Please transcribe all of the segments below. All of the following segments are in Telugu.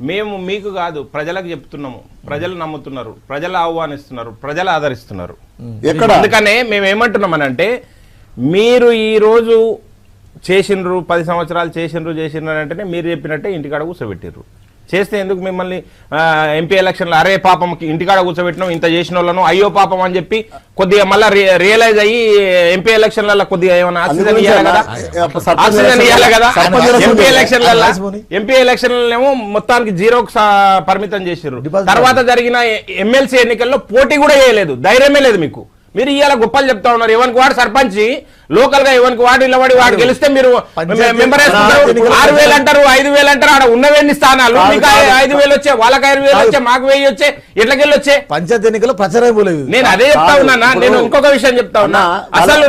మేము మీకు కాదు ప్రజలకు చెప్తున్నాము, ప్రజలు నమ్ముతున్నారు, ప్రజలు ఆహ్వానిస్తున్నారు, ప్రజలు ఆదరిస్తున్నారు. అందుకనే మేము ఏమంటున్నామనంటే మీరు ఈ రోజు చేసిండ్రు 10 సంవత్సరాలు చేసిండ్రు అంటేనే మీరు చెప్పినట్టే ఇంటికాడ కూర్చోబెట్టిర్రు. చేస్తే ఎందుకు మిమ్మల్ని ఎంపీ ఎలక్షన్లో అరే పాపం ఇంటికాడ కూర్చోబెట్టినాం ఇంత చేసిన వాళ్ళను అయ్యో పాపం అని చెప్పి కొద్దిగా మళ్ళీ రియలైజ్ అయ్యి ఎంపీ ఎలక్షన్లలో కొద్దిగా ఏమైనా ఆక్సిజన్ ఇవ్వాలి కదా, ఆక్సిజన్ ఇవ్వాలి కదా. ఎంపీ ఎలక్షన్లేమో మొత్తానికి 0కు పరిమితం చేసిర్రు. తర్వాత జరిగిన ఎమ్మెల్సీ ఎన్నికల్లో పోటీ కూడా చేయలేదు, ధైర్యమే లేదు మీకు. మీరు ఇవాళ గొప్పలు చెప్తా ఉన్నారు. ఎవరికి వాడు సర్పంచ్ లోకల్ గా ఎవరికి వాడు ఇళ్ళవాడి వాడు గెలిస్తే మీరు మెంబర్ 6,000 అంటారు, 5,000 అంటారు. ఆడ ఉన్నవేన్ని స్థానాలు మీకు 5,000 వచ్చే, వాళ్ళకి 5,000 వచ్చే, మాకు 1000 వచ్చే, ఎట్లకెళ్ళి వచ్చే పంచాయతీ ఎన్నికల్లో ప్రచారం పోలేదు. నేను అదే చెప్తా ఉన్నా. నేను ఇంకొక విషయం చెప్తా ఉన్నా. అసలు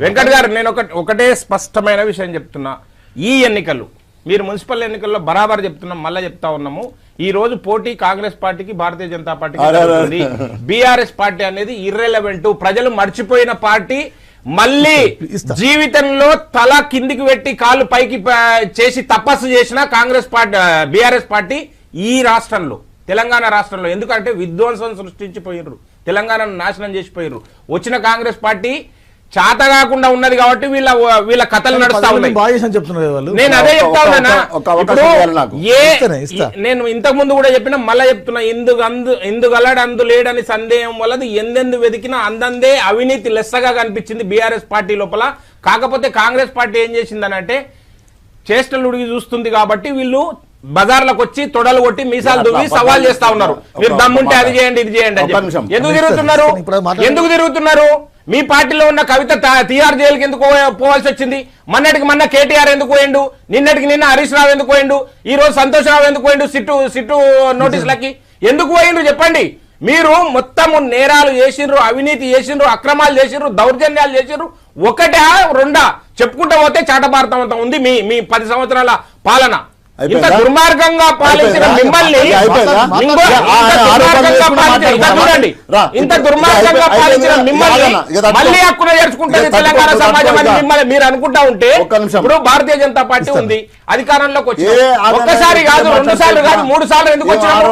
వెంకట్ గారు నేను ఒకటే స్పష్టమైన విషయం చెప్తున్నా. ఈ ఎన్నికలు మీరు మున్సిపల్ ఎన్నికల్లో బరాబర్ చెప్తున్నాం, మళ్ళీ చెప్తా ఉన్నాము. ఈ రోజు పోటీ కాంగ్రెస్ పార్టీకి భారతీయ జనతా పార్టీకి జరుగుతుంది. బీఆర్ఎస్ పార్టీ అనేది ఇర్రెలవెంట్, ప్రజలు మర్చిపోయిన పార్టీ. మళ్ళీ జీవితంలో తల కిందికి పెట్టి కాళ్ళు పైకి చేసి తపస్సు చేసిన కాంగ్రెస్ పార్టీ బీఆర్ఎస్ పార్టీ ఈ రాష్ట్రంలో, తెలంగాణ రాష్ట్రంలో. ఎందుకంటే విధ్వంసం సృష్టించిపోయిర్రు, తెలంగాణను నాశనం చేసిపోయిర్రు. వచ్చిన కాంగ్రెస్ పార్టీ చాత కాకుండా ఉన్నది కాబట్టి వీళ్ళ కథలు నడుస్తా ఉన్నాయి. నేను అదే చెప్తా ఉన్నా. నేను ఇంతకు ముందు కూడా చెప్పిన, మళ్ళా చెప్తున్నా. ఎందుగలడు అందు లేడని సందేహం వల్లది ఎందెందు వెతికినా అందందే అవినీతి లెస్సగా కనిపించింది బీఆర్ఎస్ పార్టీ లోపల. కాకపోతే కాంగ్రెస్ పార్టీ ఏం చేసిందనంటే చేష్టలు ఉడిగి చూస్తుంది కాబట్టి వీళ్ళు బజార్లకు వచ్చి తొడలు కొట్టి మీసాలు దువ్వి సవాల్ చేస్తా ఉన్నారు. మీరు దమ్ముంటే అది చేయండి ఇది చేయండి అని. ఎందుకు తిరుగుతున్నారు? మీ పార్టీలో ఉన్న కవిత తీఆర్ జైలుకి ఎందుకు పోవాల్సి వచ్చింది? మొన్న కేటీఆర్ ఎందుకు పోయిండు? నిన్న హరీష్ రావు ఎందుకు పోయిండు? ఈ రోజు సంతోష్ రావు ఎందుకు పోయిండు? సిట్టు నోటీసులకి ఎందుకు పోయిండు చెప్పండి. మీరు మొత్తము నేరాలు చేసిండ్రు, అవినీతి చేసిండ్రు, అక్రమాలు చేసిండ్రు, దౌర్జన్యాలు చేసిండ్రు. ఒకటా రెండా చెప్పుకుంటూ పోతే చాటభారతం ఉంది మీ 10 సంవత్సరాల పాలన. ఇంత దుర్మార్గంగా పాలించిన మిమ్మల్ని మళ్ళీ హక్కున చేర్చుకుంటుంది తెలంగాణ సమాజం అని మిమ్మల్ని మీరు అనుకుంటా ఉంటే, ఇప్పుడు భారతీయ జనతా పార్టీ ఉంది అధికారంలోకి వచ్చి ఒక్కసారి కాదు 2 సార్లు కాదు 3 సార్లు ఎందుకు వచ్చినారు?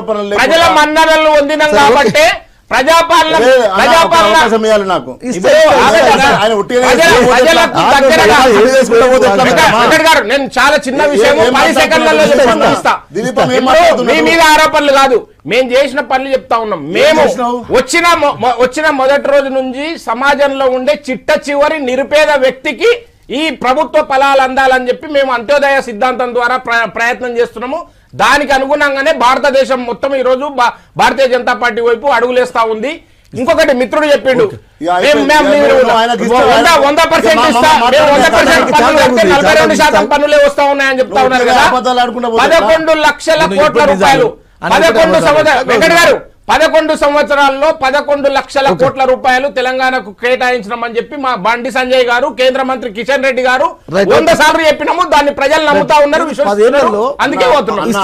ప్రజల మన్ననలు పొందినాం కాబట్టి ప్రజాపాలన నేను చాలా చిన్న విషయం 10 సెకండ్లలో చెప్తా. మీ మీద ఆరోపణలు కాదు, మేము చేసిన పనులు చెప్తా ఉన్నాం. మేము వచ్చిన మొదటి రోజు నుంచి సమాజంలో ఉండే చిట్ట చివరి నిరుపేద వ్యక్తికి ఈ ప్రభుత్వ ఫలాలు అందాలని చెప్పి మేము అంత్యోదయ సిద్ధాంతం ద్వారా ప్రయత్నం చేస్తున్నాము. దానికి అనుగుణంగానే భారతదేశం మొత్తం ఈ రోజు భారతీయ జనతా పార్టీ వైపు అడుగులేస్తా ఉంది. ఇంకొకటి మిత్రుడు చెప్పిండు 100% ఇస్తా, 42% పన్నులే వస్తా ఉన్నాయని చెప్తా ఉన్నారు కదా. 11 లక్షల కోట్ల రూపాయలు 11 సంవత్సరాలు వెంకట గారు 11 సంవత్సరాల్లో 11 లక్షల కోట్ల రూపాయలు తెలంగాణకు కేటాయించమని చెప్పి మా బండి సంజయ్ గారు, కేంద్ర మంత్రి కిషన్ రెడ్డి గారు 100 సార్లు చెప్పినాము. దాన్ని ప్రజలు నమ్ముతా ఉన్నారు, విశ్వసిస్తున్నారు. అందుకే పోతున్నాం.